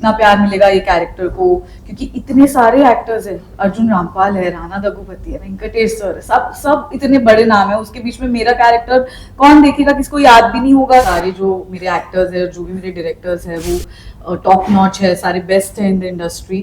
कितना प्यार मिलेगा ये कैरेक्टर को, क्योंकि इतने सारे एक्टर्स हैं, अर्जुन रामपाल है, राणा दग्गुपति है, वेंकटेश सर, सब इतने बड़े नाम है, उसके बीच में मेरा कैरेक्टर कौन देखेगा, किसको याद भी नहीं होगा। सारे जो मेरे एक्टर्स है, जो भी मेरे डायरेक्टर्स है, वो टॉप नॉच है, सारे बेस्ट है इन द इंडस्ट्री।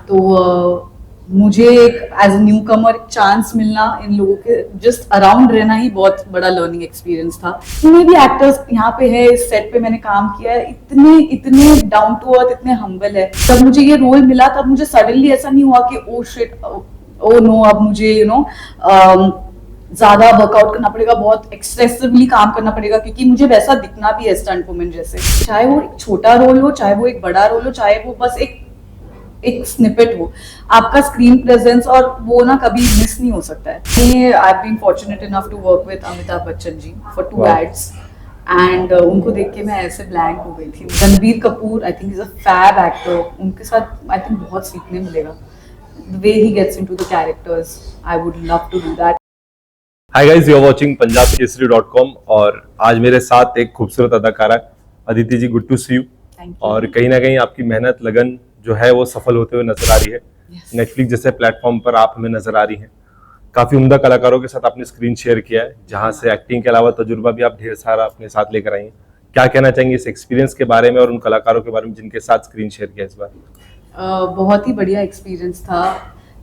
तो मुझे एक as a newcomer chance मिलना, इन लोगों के जस्ट अराउंड रहना ही बहुत बड़ा लर्निंग एक्सपीरियंस था। जितने भी एक्टर्स यहाँ पे है, इस सेट पे मैंने काम किया है, इतने डाउन टू अर्थ, इतने हम्बल है। जब मुझे ये रोल मिला तब मुझे सडनली ऐसा नहीं हुआ कि ओ शिट, ओ नो, अब मुझे ज्यादा वर्कआउट करना पड़ेगा, बहुत एक्सेसिवली काम करना पड़ेगा, क्योंकि मुझे वैसा दिखना भी है स्टंट वुमेन जैसे। चाहे वो एक छोटा रोल हो, चाहे वो एक बड़ा रोल हो, चाहे वो बस एक स्निपेट हो, आपका स्क्रीन प्रेजेंस और वो ना कभी मिस नहीं हो सकता है। I been fortunate enough to work with Amitabh Bachchan ji for 2 ads and उनको देख के मैं ऐसे ब्लैंक हो गई थी। Ranbir Kapoor I think is a fab actor, उनके साथ आई थिंक बहुत सीखने मिलेगा। The way he gets into the characters, I would love to do that. Hi guys, you are watching punjabkesari.com और आज मेरे साथ एक खूबसूरत अदाकारा Aditi ji, good to see you. और कहीं ना कहीं आपकी मेहनत लगन जो है वो सफल होते हुए नजर आ रही है। नेटफ्लिक्स जैसे प्लेटफॉर्म पर आप हमें नजर आ रही हैं। काफी उम्दा कलाकारों के साथ आपने स्क्रीन शेयर किया है, जहां से एक्टिंग के अलावा तजुर्बा भी आप ढेर सारा अपने साथ लेकर आई हैं। क्या कहना चाहेंगे इस एक्सपीरियंस के बारे में और उन कलाकारों के बारे में जिनके साथ स्क्रीन शेयर किया इस बार? बहुत ही बढ़िया एक्सपीरियंस था।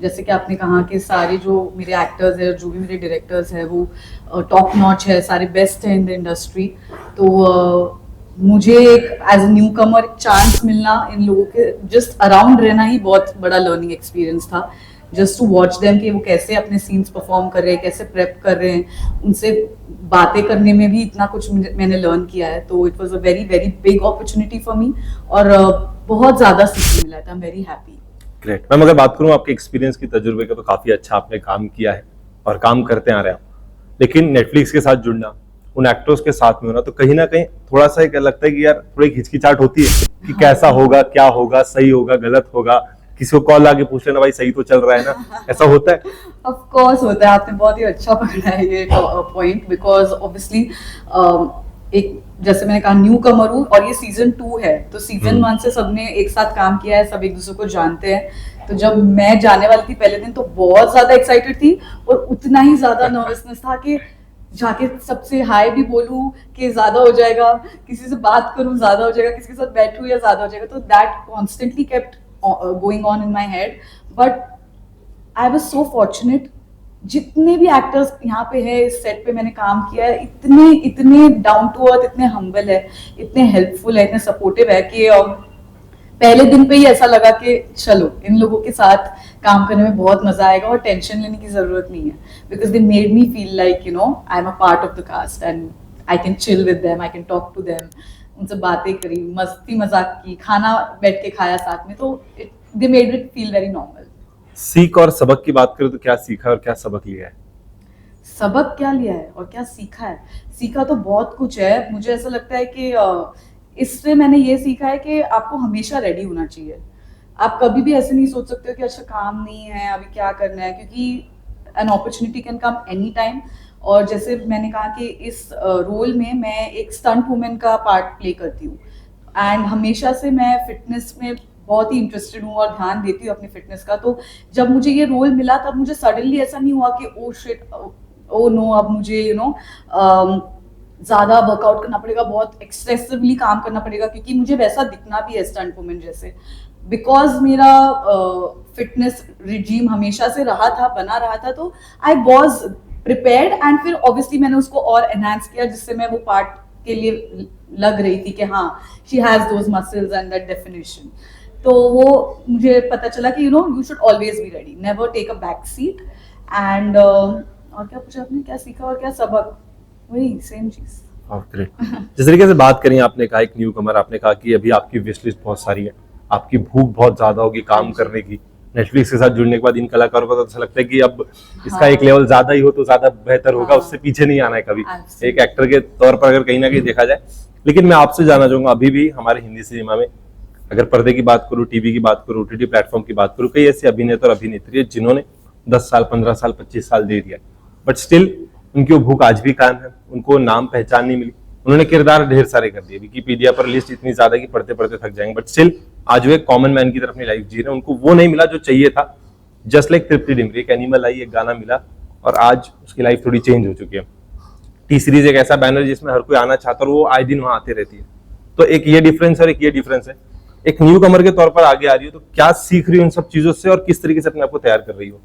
जैसे कि आपने कहा कि सारे जो मेरे एक्टर्स हैं, जो भी मेरे डायरेक्टर्स हैं, वो टॉप नॉच है, सारे बेस्ट हैं इन द इंडस्ट्री। तो मुझे एक as a newcomer chance मिलना, इन लोगों के जस्ट अराउंड रहना ही बहुत बड़ा लर्निंग एक्सपीरियंस था। जस्ट टू वॉच देम कि वो कैसे अपने सीन्स परफॉर्म कर रहे हैं, कैसे प्रेप कर रहे हैं, उनसे बातें करने में भी इतना कुछ मैंने लर्न किया है। तो it was a very very big opportunity for me और बहुत ज़्यादा सीखने मिला था। I am very happy. Great ma'am, अगर बात करूं आपके एक्सपीरियंस की, तजुर्बे का, तो काफी अच्छा आपने काम किया है और काम करते आ रहे हैं। लेकिन नेटफ्लिक्स के साथ जुड़ना, उन एक्टर्स के साथ में होना, तो कहीं ना कहीं थोड़ा सा एक लगता है कि यार थोड़ी हिचकिचाहट होती है कि कैसा होगा, क्या होगा, सही होगा, गलत होगा, किसी को कॉल आके पूछ लेना भाई सही तो चल रहा है ना, ऐसा होता है? ऑफ कोर्स होता है। आपने बहुत ही अच्छा पकड़ा है ये पॉइंट, बिकॉज ऑब्वियसली एक जैसे मैंने कहा न्यू कमर हूँ और ये सीजन 2 है, तो सीजन 1 से सबने एक साथ काम किया है, सब एक दूसरे को जानते हैं। तो जब मैं जाने वाली थी पहले दिन, तो बहुत ज्यादा एक्साइटेड थी और उतना ही ज्यादा नर्वसनेस था कि जाके सबसे हाय भी बोलूं कि ज्यादा हो जाएगा, किसी से बात करूं ज्यादा हो जाएगा, किसी के साथ बैठूं या ज्यादा हो जाएगा। तो that constantly kept going on in my head. But I was so fortunate, जितने भी एक्टर्स यहाँ पे है, इस सेट पे मैंने काम किया है, इतने डाउन टू अर्थ, इतने हम्बल है, इतने हेल्पफुल है, इतने सपोर्टिव है कि पहले दिन पे ही ऐसा लगा कि चलो इन लोगों के साथ काम करने में बहुत मजा आएगा और टेंशन लेने की जरूरत नहीं है। Because they made me feel like I am a part of the cast and I can chill with them, I can talk to them. उनसे बातें करी, मस्ती मजाक की, खाना बैठ के खाया साथ में, तो they made it feel very normal. सीख और सबक की बात करें तो क्या सीखा और क्या सबक लिया है? सबक क्या लिया है और क्या सीखा है? सीखा तो बहुत कुछ है। मुझे ऐसा लगता है कि इससे मैंने ये सीखा है कि आपको हमेशा रेडी होना चाहिए। आप कभी भी ऐसे नहीं सोच सकते हो कि अच्छा काम नहीं है, अभी क्या करना है, क्योंकि an opportunity can come any time. और जैसे मैंने कहा कि इस रोल में मैं एक स्टंट वुमेन का पार्ट प्ले करती हूँ एंड हमेशा से मैं फिटनेस में बहुत ही इंटरेस्टेड हूँ और ध्यान देती हूँ अपनी फिटनेस का। तो जब मुझे ये रोल मिला तब मुझे सडनली ऐसा नहीं हुआ कि ओ शिट, ओ नो, अब मुझे ज्यादा वर्कआउट करना पड़ेगा, बहुत एक्सेसिवली काम करना पड़ेगा, क्योंकि मुझे वैसा दिखना भी है स्टंट वुमेन जैसे। बिकॉज मेरा फिटनेस रिजीम हमेशा से रहा था, बना रहा था, तो आई वॉज प्रिपेयर्ड एंड फिर ऑब्वियसली मैंने उसको और एनहांस किया, जिससे मैं वो पार्ट के लिए लग रही थी कि हाँ she has those muscles and that definition. तो वो मुझे पता चला कि you should always be ready, never take a back seat. And और क्या पूछा आपने, क्या सीखा और क्या सबक? वही सेम चीज। जिस तरीके से बात करी, आपने कहा एक न्यू कमर, आपने कहा कि अभी आपकी विश लिस्ट बहुत सारी है, आपकी भूख बहुत ज्यादा होगी काम करने की। नेटफ्लिक्स के साथ जुड़ने के बाद इन कलाकारों को तो ऐसा लगता है कि अब इसका एक लेवल ज्यादा ही हो तो ज्यादा बेहतर होगा, उससे पीछे नहीं आना है कभी, एक एक्टर के तौर पर अगर कहीं ना कहीं देखा जाए। लेकिन मैं आपसे जानना चाहूंगा, अभी भी हमारे हिंदी सिनेमा में अगर पर्दे की बात करूँ, टीवी की बात करूँ, OTT प्लेटफॉर्म की बात करूँ, कई ऐसे अभिनेता और अभिनेत्री है जिन्होंने 10 साल, 15 साल, 25 साल दे दिया, बट स्टिल उनकी वो भूख आज भी कायम है, उनको नाम पहचान नहीं मिली। उन्होंने किरदार ढेर सारे कर दिए, विकिपीडिया पर लिस्ट इतनी ज्यादा कि पढ़ते पढ़ते थक जाएंगे, बट स्टिल आज वो एक कॉमन मैन की तरफ अपनी लाइफ जी रहे हैं, उनको वो नहीं मिला जो चाहिए था, जस्ट लाइक तृप्ति डिमरी, एक एनिमल आई, एक गाना मिला और आज उसकी लाइफ थोड़ी चेंज हो चुकी है। टी सीरीज एक ऐसा बैनर जिसमें हर कोई आना चाहता है और वो आए दिन वहां आती रहती है। तो एक ये डिफरेंस है और एक ये डिफरेंस है। एक न्यू कमर के तौर पर आगे आ रही हो तो क्या सीख रही हो उन सब चीजों से और किस तरीके से अपने आप को तैयार कर रही हो?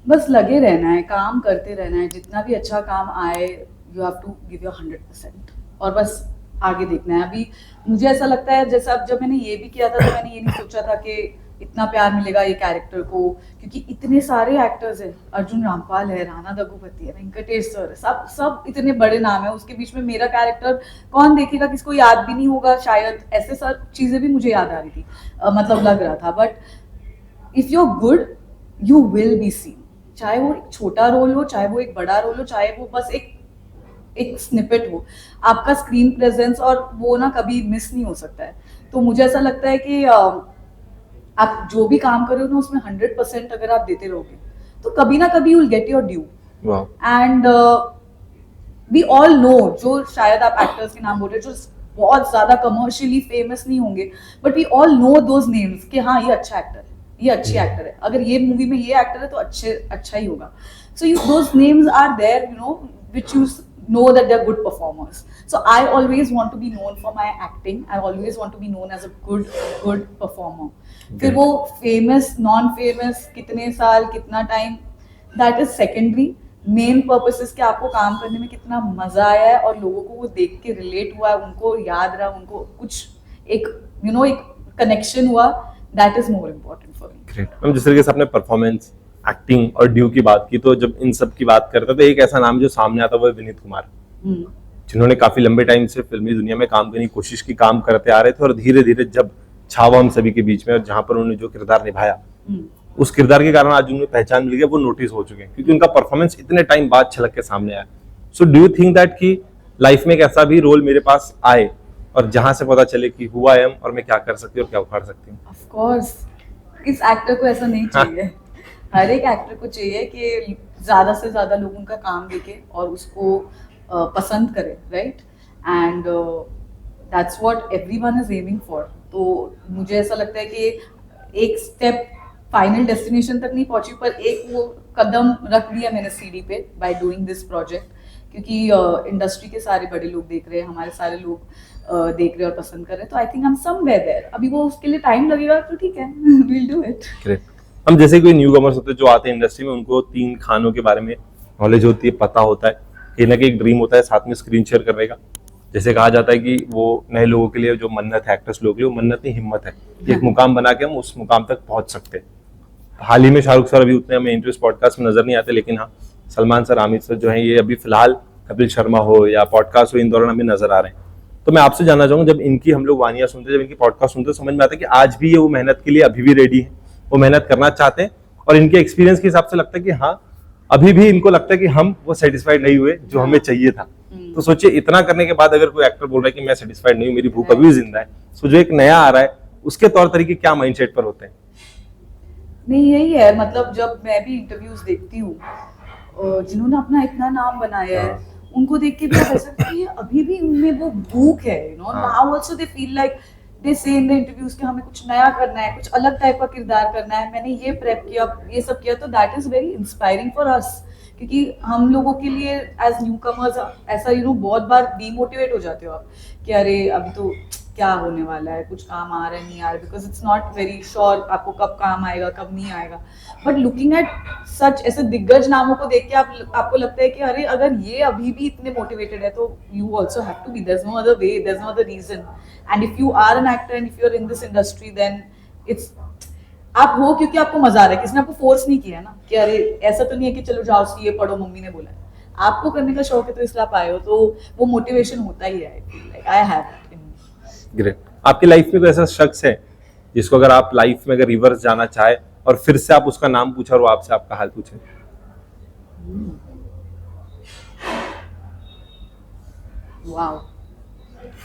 बस लगे रहना है, काम करते रहना है, जितना भी अच्छा काम आए you have to give your 100% और बस आगे देखना है। अभी मुझे ऐसा लगता है जैसे अब जब मैंने ये भी किया था तो मैंने ये नहीं सोचा था कि इतना प्यार मिलेगा ये कैरेक्टर को, क्योंकि इतने सारे एक्टर्स हैं, अर्जुन रामपाल है, राणा दग्गुपति है, वेंकटेश सर, सब इतने बड़े नाम है, उसके बीच में मेरा कैरेक्टर कौन देखेगा, किसको याद भी नहीं होगा शायद, ऐसे सब चीजें भी मुझे याद आ रही थी, मतलब लग रहा था। But if you are good you will be seen, चाहे वो एक छोटा रोल हो, चाहे वो एक बड़ा रोल हो, चाहे वो बस एक स्निपेट हो, आपका स्क्रीन प्रेजेंस और वो ना कभी मिस नहीं हो सकता है। तो मुझे ऐसा लगता है कि आप जो भी काम कर रहे हो ना उसमें 100% अगर आप देते रहोगे तो कभी ना कभी you will get your due. And we all know, जो शायद आप एक्टर्स के नाम बोल रहे हो जो बहुत ज्यादा कमर्शियली फेमस नहीं होंगे, but we all know those names कि हाँ ये अच्छा एक्टर है, ये अच्छी एक्टर है, अगर ये मूवी में ये एक्टर है तो अच्छा ही होगा। So you those names are there, you know, which you know that they're good performers. So I always want to be known for my acting. I always want to be known as a good performer. फिर वो famous, non-famous, कितने साल, कितना time, that is secondary. Main purpose is कि आपको काम करने में कितना मजा आया है और लोगों को वो देख के relate हुआ है, उनको याद रहा, उनको कुछ एक you know एक connection हुआ, that is more important for me. Great. हम जिस तरीके से अपने परफॉर्मेंस, एक्टिंग और ड्यू की बात की, तो जब इन सब की बात करते हैं तो एक ऐसा नाम जो सामने आता है वो है विनीत कुमार, जिन्होंने काफी लंबे टाइम से फिल्मी दुनिया में काम करने की कोशिश की, काम करते आ रहे थे और धीरे धीरे जब छावा हम सभी के बीच में और जहां पर उन्होंने जो किरदार निभाया उस किरदार के कारण आज उन्हें पहचान मिल गई, वो नोटिस हो चुके हैं क्योंकि उनका परफॉर्मेंस इतने टाइम बाद छलक के सामने आया। So do you think that कि लाइफ में एक ऐसा भी रोल मेरे पास आए और जहां से पता चले कि हु आई एम और मैं क्या कर सकती हूँ और क्या उखाड़ सकती हूँ? ऑफ कोर्स, इस एक्टर को ऐसा नहीं चाहिए। हर एक एक्टर को चाहिए कि ज्यादा से ज्यादा लोग उनका काम देखे और उसको पसंद करे, right? And that's what everyone is aiming for. तो मुझे ऐसा लगता है कि एक स्टेप फाइनल डेस्टिनेशन तक नहीं पहुंची पर एक वो कदम रख दिया मैंने सीढ़ी पे बाय डूइंग दिस प्रोजेक्ट, क्योंकि इंडस्ट्री के सारे बड़े लोग देख रहे हैं, हमारे सारे लोग देख रहे हैं और पसंद कर रहे हैं। तो I think I am somewhere there. अभी वो उसके लिए टाइम लगेगा तो ठीक है, we will do it. Great. हम जैसे कोई न्यू कमर्स होते हैं जो आते हैं इंडस्ट्री में, उनको 3 खानों के बारे में नॉलेज होती है, पता होता है, कहीं ना कहीं एक ड्रीम होता है साथ में स्क्रीन शेयर करने का। जैसे कहा जाता है कि वो नए लोगों के लिए जो मन्नत है, एक्टर्स लोगों के लिए वो मन्नत नहीं हिम्मत है, एक मुकाम बना के हम उस मुकाम तक पहुंच सकते हैं। हाल ही में शाहरुख सर अभी उतने हमें इंटरव्यूज पॉडकास्ट में नजर नहीं आते, लेकिन हाँ सलमान सर, आमिर सर जो है ये अभी फिलहाल कपिल शर्मा हो या पॉडकास्ट हो, इन दौरान हमें नजर आ रहे हैं। तो मैं आपसे जानना चाहूंगा, जब इनकी हम लोग वानियां सुनते हैं, जब इनकी पॉडकास्ट सुनते हैं, समझ में आता है कि आज भी ये वो मेहनत के लिए अभी भी रेडी है, वो मेहनत करना चाहते हैं और इनके एक्सपीरियंस के हिसाब से लगता है कि हाँ अभी भी इनको लगता है कि हम वो सेटिस्फाइड नहीं हुए जो हमें चाहिए था। तो सोचिए इतना करने के बाद अगर कोई एक्टर बोल रहा है कि मैं सेटिस्फाइड नहीं हूँ, मेरी भूख अभी भी जिंदा है, सो जो एक नया आ रहा है उसके तौर तरीके क्या माइंडसेट पर होते हैं? नहीं, यही है, मतलब जब मैं भी इंटरव्यूज देखती हूँ जिन्होंने अपना इतना नाम बनाया है, उनको देख के भी ऐसा कि अभी भी उनमें वो भूख है, you know. Now also they feel like they से इन द इंटरव्यूज कि हमें कुछ नया करना है, कुछ अलग टाइप का किरदार करना है, मैंने ये प्रेप किया, ये सब किया। तो that is very inspiring for us, क्योंकि हम लोगों के लिए एज न्यू कमर्स ऐसा यू नो बहुत बार डीमोटिवेट हो जाते हो आप कि अरे अभी तो क्या होने वाला है, कुछ काम आ रहा है नहीं आ रहा, because it's not very sure आपको कब काम आएगा कब नहीं आएगा। बट लुकिंग एट सच ऐसे दिग्गज नामों को देख के आपको लगता है कि अरे अगर ये अभी भी इतने मोटिवेटेड है तो you also have to be, there is no other way, there is no other reason. And if you are an actor and if you are in this industry then it's आप हो क्योंकि आपको मजा आ रहा है, किसी ने आपको फोर्स नहीं किया है ना कि अरे ऐसा तो नहीं है कि चलो जाओ सीए पढ़ो मम्मी ने बोला है, आपको करने का शौक है तो इसलिए आप आए हो, तो वो मोटिवेशन होता ही है। I feel like I have it in me. Great. आपकी लाइफ में कोई ऐसा शख्स है जिसको अगर आप लाइफ में अगर रिवर्स जाना चाहे और फिर से आप उसका नाम पूछा और वो आपसे आपका हाल पूछे? वाओ,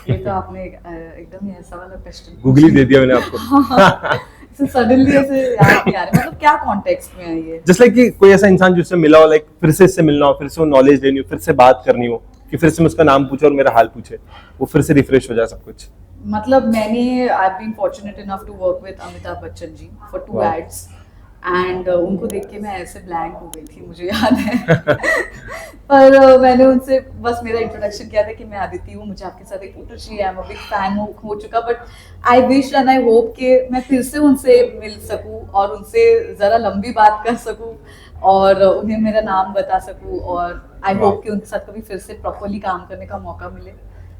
ये तो आपने एकदम ही ऐसा वाला क्वेश्चन गूगली दे दिया मैंने आपको। सडनली ऐसे याद नहीं आ रहा, मतलब क्या कॉन्टेक्स्ट में है ये? जस्ट लाइक कि कोई ऐसा इंसान जिससे मिला हो, लाइक फिर से इससे मिलना हो, फिर से वो नॉलेज लेनी हो, फिर से बात करनी हो, कि फिर से मैं उसका नाम पूछे और मेरा हाल पूछे, वो फिर से रिफ्रेश हो जाए सब कुछ। मतलब मैंने I been fortunate enough to work with Amitabh Bachchan ji for 2 वाह। एड्स एंड उनको देख के मैं ऐसे ब्लैंक हो गई थी, मुझे याद है। पर मैंने उनसे बस मेरा इंट्रोडक्शन किया था कि मैं अदिति हूँ, मुझे आपके साथ एक फोटो चाहिए, आई एम अ बिग फैन हो चुका। But I wish and I hope कि मैं फिर से उनसे मिल सकूँ और उनसे ज़रा लंबी बात कर सकूँ और उन्हें मेरा नाम बता सकूँ, और आई वाह। होप कि उनके साथ कभी फिर से प्रॉपरली काम करने का मौका मिले।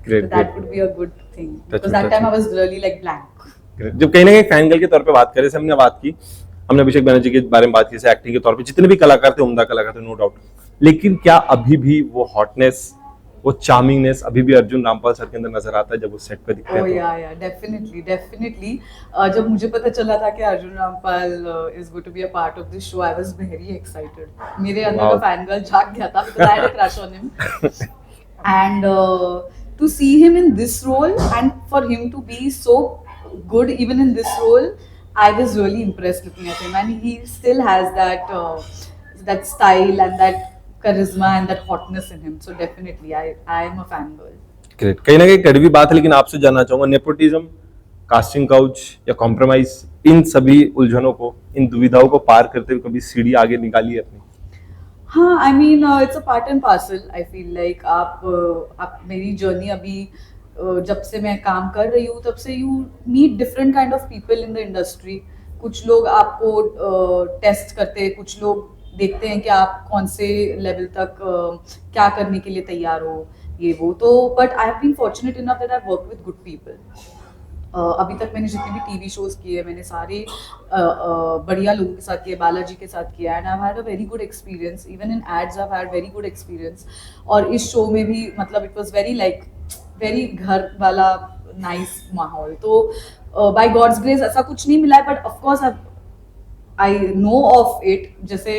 Great So great. that would be a good thing Touch because wood, that touch time I wood. was really like blank. जब कहीं ना कहीं फैन गर्ल के तौर पे बात करें, जैसे हमने बात की, हमने अभिषेक बनर्जी के बारे में बात की, जैसे एक्टिंग के तौर पे जितने भी कलाकार थे उम्दा कलाकार थे, नो डाउट, लेकिन क्या अभी भी वो हॉटनेस, वो चार्मिंगनेस अभी भी अर्जुन रामपाल सर के अंदर नजर आता है जब वो सेट पे दिखते Oh हैं? yeah, definitely, definitely. जब मुझे पता चला था कि Arjun Rampal is going to be a part of this show, I was very excited. मेरे अंदर का Wow. फैन गर्ल जाग गया था because I had a crush on him. And to see him in this role and for him to be so good even in this role, I was really impressed looking at him, and he still has that style and that charisma and that hotness in him. So definitely, I am a fangirl. Great. कहीं ना कहीं कड़वी बात है, लेकिन आपसे जानना चाहूंगा, नेपोटिज्म, कास्टिंग काउच या कॉम्प्रोमाइज, इन सभी उलझनों को, इन दुविधाओं को पार करते हुए कभी सीढ़ी आगे निकाली है अपनी? हाँ, I mean it's a part and parcel. I feel like आप मेरी जर्नी अभी जब से मैं काम कर रही हूँ तब से you meet different kind of people in the industry. कुछ लोग आपको टेस्ट करते हैं, कुछ लोग देखते हैं कि आप कौन से लेवल तक क्या करने के लिए तैयार हो, ये वो तो। But I have been fortunate enough that I work with good people. अभी तक मैंने जितने भी टीवी शोज किए मैंने सारे बढ़िया लोगों के साथ किए, बालाजी के साथ किया, and I had a very good experience. Even in ads I had very good experience. और इस शो में भी मतलब it was very like very घर वाला नाइस माहौल। तो बाय गॉड्स ग्रेस ऐसा कुछ नहीं मिला है, but of course I know of it. जैसे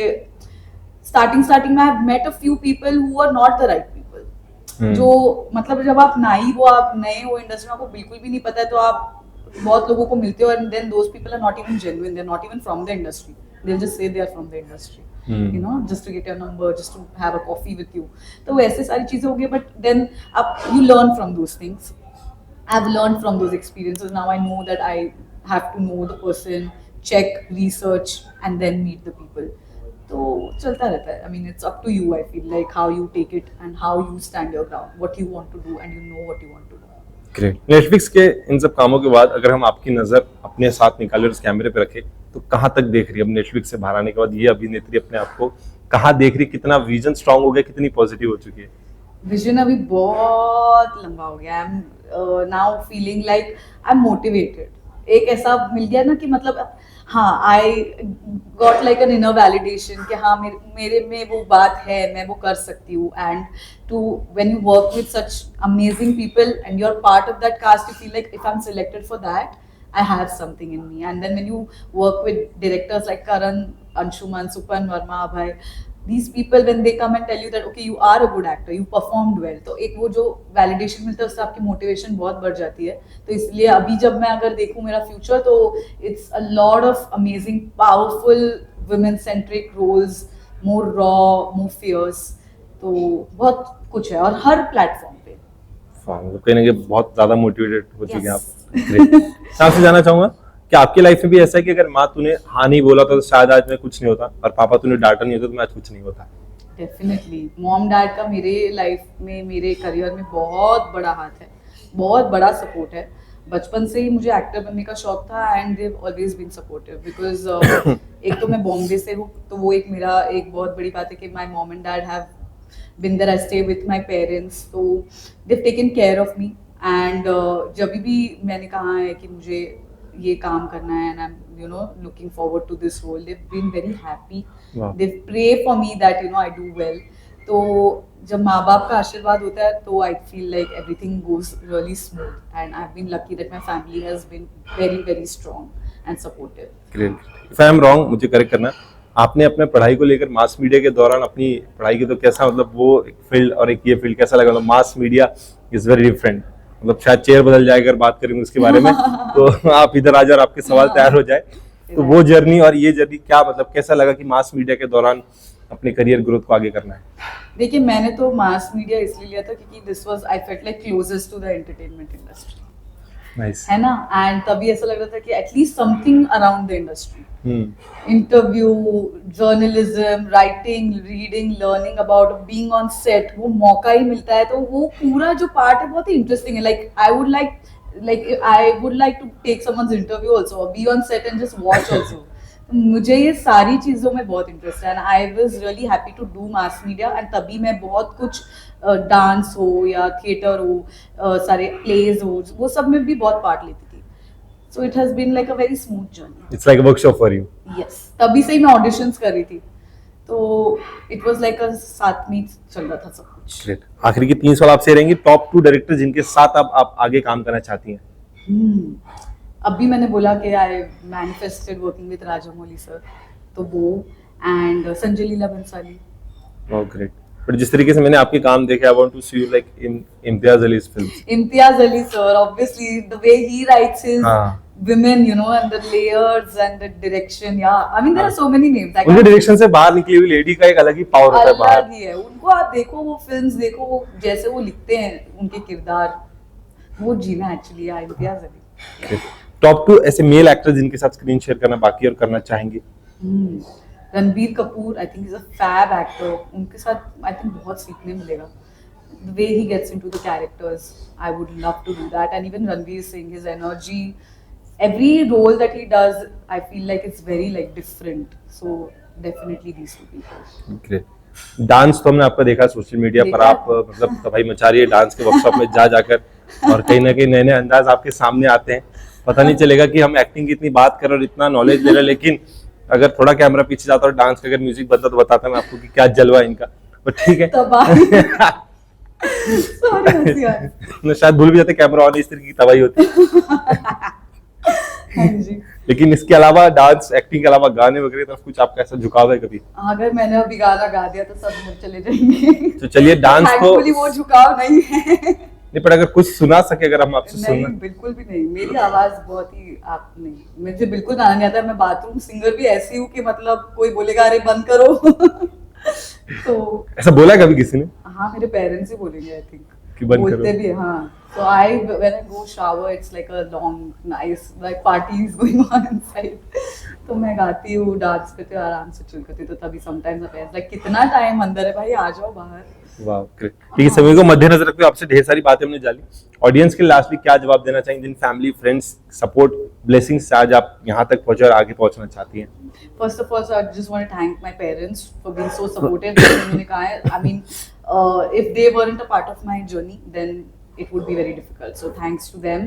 स्टार्टिंग में I have met a few people who are not the right people. जो मतलब जब आप नाइव हो, आप नए हो इंडस्ट्री में, आपको बिल्कुल भी नहीं पता है, तो आप बहुत लोगों को मिलते हो and then those people are not even genuine, they are not even from the industry, they will just say they are from the industry, you know, just to get your number, just to have a coffee with you. तो वैसे सारी चीजें हो गई, but then आप you learn from those things. I've learned from those experiences. Now I know that I have to know the person, check, research, and then meet the people. तो चलता रहता है। I mean, it's up to you. I feel like how you take it and how you stand your ground, what you want to do, and you know what you want to do. Great. Netflix के इन सब कामों के बाद अगर हम आपकी नजर अपने साथ निकाले और उस कैमरे पे रखें, तो कहाँ तक देख रही है अब नेटफ्लिक्स से बाहर आने के बाद ये अभिनेत्री अपने आप को? कहाँ देख रही है? कितना विजन स्ट्रांग हो गया, कितनी पॉजिटिव हो चुकी है? विजन अभी बहुत लंबा हो गया। I am now feeling like I M motivated. एक ऐसा मिल गया ना कि मतलब हाँ, I got like an inner validation कि हाँ मेरे में वो बात है, मैं वो कर सकती हूँ। And too when you work with such amazing people and you are part of that cast, you feel like if I am selected for that, I have something in me. And then when you work with directors like Karan, Anshuman, Supan Verma, Abhay, these people when they come and tell you that okay you are a good actor, you performed well, तो एक वो जो validation मिलता है उससे आपकी motivation बहुत बढ़ जाती है। तो इसलिए अभी जब मैं अगर देखूँ मेरा future, तो it's a lot of amazing, powerful, women-centric roles, more raw, more fierce, तो बहुत कुछ है और हर platform पे। मतलब कहीं ना कहीं बहुत ज्यादा मोटिवेटेड हो चुके हैं Yes. आप। ग्रेट। मैं आपसे जानना चाहूंगा कि आपकी लाइफ में भी ऐसा है कि अगर माँ तूने हाँ नहीं बोला था तो शायद आज में कुछ नहीं होता, और पापा तूने डांटा नहीं होता तो मैं आज कुछ नहीं होता? डेफिनेटली मॉम डैड का मेरे लाइफ में, मेरे करियर में बहुत बड़ा हाथ है, बहुत बड़ा सपोर्ट है। बचपन से ही मुझे एक्टर बनने का शौक था and they have always been supportive because एक तो मैं बॉम्बे से हूँ, तो वो एक मेरा एक बहुत बड़ी बात है कि my mom and dad have been there. I stay with my parents, so they've taken care of me. And जब भी मैंने कहा है कि मुझे ये काम करना है and I'm looking forward to this role, they've been very happy. Wow. They pray for me that I do well. तो जब माँ बाप का आशीर्वाद होता है तो I feel like everything goes really smooth, and I've been lucky that my family has been very very strong and supportive. Great. If I am wrong मुझे करेक्ट करना। आपने अपने पढ़ाई को लेकर मास मीडिया के दौरान अपनी पढ़ाई की तो कैसा, मतलब वो एक फील्ड और एक ये फील्ड कैसा लगा? मतलब mass media is very different, मतलब शायद चेयर बदल जाए अगर बात करेंगे उसके बारे में तो आप इधर आ जाए और आपके सवाल तैयार हो जाए। तो वो जर्नी और ये जर्नी क्या, मतलब कैसा लगा कि मास मीडिया के दौरान अपने करियर ग्रोथ को आगे करना है? देखिए मैंने तो मास मीडिया इसलिए लिया था क्योंकि this was I felt like closest to the entertainment industry. Nice. है ना, एंड तभी ऐसा लग रहा था कि at least something around the industry, interview, journalism, writing, reading, learning about being on set, वो मौका ही मिलता है तो वो पूरा जो पार्ट है बहुत ही इंटरेस्टिंग है. Like I would like to take someone's interview also, be on set and just watch also. मुझे ये सारी चीजों में बहुत इंटरेस्ट है and I was really happy to do mass media. And तभी मैं बहुत कुछ डांस हो या थिएटर हो, सारे प्लेज हो, वो सब में भी बहुत पार्ट लेती थी. So it has been like a very smooth journey. It's like a workshop for you. Yes, तभी से ही मैं ऑडिशंस कर रही थी, तो इट वाज लाइक अ साथ में चल रहा था सब कुछ. ग्रेट. आखिरी की 3 सवाल आपसे रहेंगे. टॉप 2 डायरेक्टर जिनके साथ आप आगे काम करना चाहती हैं. अभी मैंने बोला कि I manifested working with Rajamouli sir, तो वो and Sanjay Leela Bhansali. Oh great. But जिस तरीके से मैंने आपके काम देखे, I want to see you like in Imtiaz Ali's films. Imtiaz Ali sir, obviously the way he writes his women, you know, and the layers and the direction. Yeah, I mean there are so many names. उनके direction से बाहर निकली हुई lady का एक अलग ही power होता है बाहर. अलग ही है. उनको आप देखो, वो फिल्म्स देखो, वो जैसे वो लिखते हैं उनके किरदार, वो जीना एक्चुअली है इम्तियाज अली. टॉप 2 ऐसे मेल एक्टर जिनके साथ स्क्रीन शेयर करना बाकी और करना चाहेंगे. Ranbir Kapoor, I think is a fab actor. उनके साथ आई थिंक बहुत सीखने मिलेगा. The way he gets into the characters, I would love to do that. And even Ranveer Singh, his energy, every role that he does, I feel like it's very like different. So definitely these two people. Great. Dance तो हमने आपका देखा social media पर, आप मतलब तबाही मचा रही है डांस के वर्कशॉप में जा जाकर, और कहीं ना कहीं नए नए अंदाज आपके सामने आते हैं. पता नहीं चलेगा कि हम एक्टिंग की इतनी बात कर रहे और इतना नॉलेज ले रहे हैं, लेकिन अगर थोड़ा कैमरा पीछे जाता और डांस का अगर म्यूजिक बनता तो बताता मैं आपको कि क्या जलवा है इनका. बट ठीक है. मैं शायद भूल भी जाते कैमरा ऑन, इस तरीके की तबाही होती है. लेकिन इसके अलावा डांस एक्टिंग के अलावा गाने वगैरह तरफ कुछ आपका ऐसा झुकाव है कभी? अगर मैंने अभी गाना गा दिया तो सब घर चले जाएंगे. तो चलिए डांस को वो झुकाव नहीं है. नहीं, पर अगर कुछ सुना सके अगर हम आपसे सुनना. बिल्कुल भी नहीं. मेरी आवाज बहुत ही आप नहीं, मुझे बिल्कुल गाना नहीं आता. मैं बाथरूम सिंगर भी ऐसी हूँ कि मतलब कोई बोलेगा अरे बंद करो. तो ऐसा बोला कभी किसी ने? हाँ, मेरे पेरेंट्स ही बोलेंगे आई थिंक कि बंद करो. बोलते भी है. हाँ. So when I go shower, it's like a long, nice, like party is going on inside. तो मैं गाती हूँ, डांस करती हूँ, आराम से चिल करती हूँ. तो तभी sometimes अपने like कितना टाइम अंदर है भाई, आ जाओ बाहर. वाह, ग्रेट. ठीक है, समय को मद्देनजर रखते हुए आपसे ढेर सारी बातें हमने जानी. ऑडियंस के लास्टली क्या जवाब देना चाहेंगे जिन फैमिली, फ्रेंड्स, सपोर्ट, ब्लेसिंग्स से आज आप यहाँ तक पहुंचे और आगे पहुंचना चाहती हैं? First of all, so I just want to thank my parents for being so supportive. जैसे उन्होंने कहा है, I mean, if they weren't a part of my journey, then it would be very difficult. So thanks to them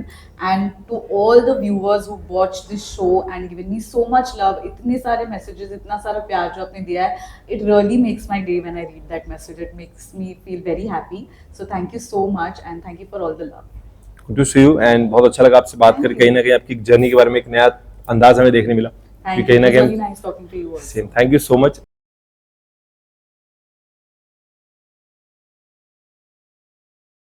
and to all the viewers who watched this show and given me so much love. इतने सारे messages, इतना सारा प्यार जो आपने दिया है, it really makes my day when I read that message. It makes me feel very happy. So thank you so much and thank you for all the love. Good to see you and बहुत अच्छा लगा आपसे बात करके. कहीं ना कहीं आपकी जर्नी के बारे में एक नया अंदाज हमें देखने मिला. Thank you. It was really nice talking to you also. Same. Thank you so much.